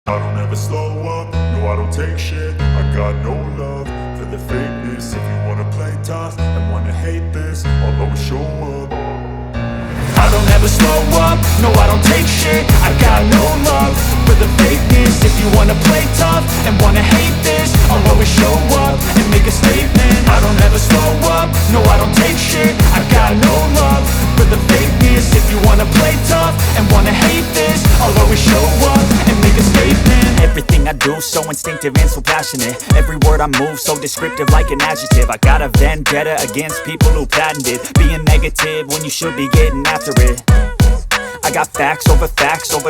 I don't ever slow up, no I don't take shit. I got no love for the fakeness. If you wanna play tough and wanna hate this, I'll always show up. I don't ever slow up, no I don't take shit. I got no love for the fakeness. If you wanna play tough and wanna hate this, I'll always show up and make a statement. I don't ever slow up, no I don't take shit. I got no love for the fakeness. If you wanna play tough and wanna hate this, I'll always show up and make a statement. Everything I do so instinctive and so passionate. Every word I move so descriptive like an adjective. I got a vendetta against people who patented being negative when you should be getting after it. I got facts over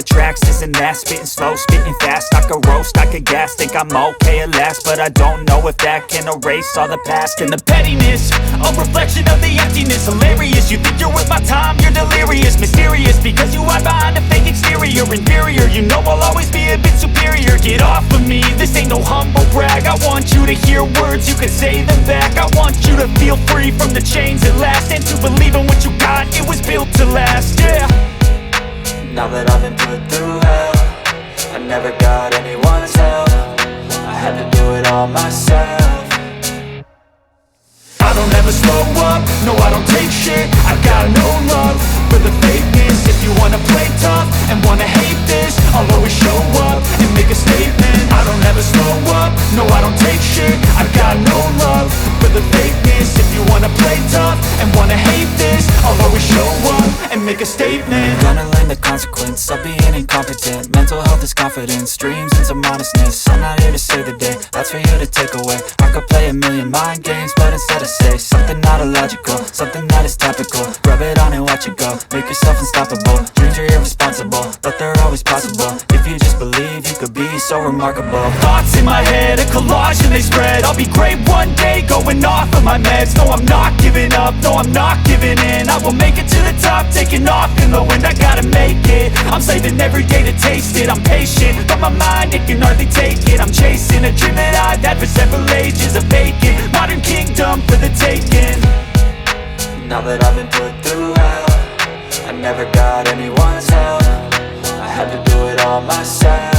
tracks, this and that. Spitting slow, spitting fast. I could roast, I could gas. Think I'm okay at last, but I don't know if that can erase all the past. And the pettiness, a reflection of the emptiness. Hilarious, you think you're worth my time, you're delirious. Mysterious, because you hide behind a fake exterior. Inferior, you know I'll always be a bit superior. Get off of me, this ain't no humble brag. I want you to hear words, you can say them back. I want you to feel free from the chains at last, and to believe in what you got, it was built to last, yeah. Now that I've been put through hell, I never got anyone's help. I had to do it all myself. I don't ever slow up, no I don't take shit. I got no love for the fakeness. If you wanna play tough and wanna hate this, I'll always show up and make a statement. I don't ever slow up, no I don't take shit. I got no love for the fakeness. If you wanna play tough and wanna hate this, I'll always show up and make a statement. Gonna learn the consequence of being incompetent. Mental health is confidence, dreams and some modestness. I'm not here to save the day, that's for you to take away. I could play a million mind games, but instead I say something not illogical, something that is topical. Rub it on and watch it go, make yourself unstoppable. Dreams are irresponsible, but they're always possible. If you just believe, you could be so remarkable. Thoughts in my head, a collage and they spread. I'll be great one day, going off of my meds. No, I'm not giving up, no, I'm not giving in. I will make it to the top, taking off in the wind. I gotta make it, I'm saving every day to taste it. I'm patient, but my mind, it can hardly take it. I'm chasing a dream that I've had for several ages. A vacant, modern kingdom for the taking. Now that I've been put through hell, I never got anyone's help. I had to do it all myself.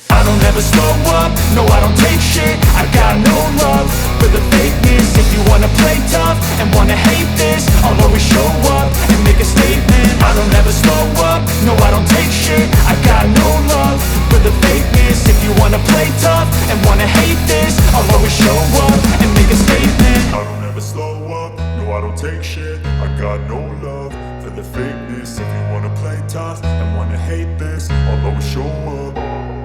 I don't ever slow up, no I don't take shit. I got no love for the fakeness. If you wanna play tough and wanna hate this, I'll always show up and make a statement. I don't ever slow up, no I don't take shit. I got no love for the fakeness. If you wanna play tough and wanna hate this, I'll always show up and make a statement. I don't ever slow up, no I don't take shit. I got no love for the fakeness. If you wanna play tough and wanna hate this, I'll always show up.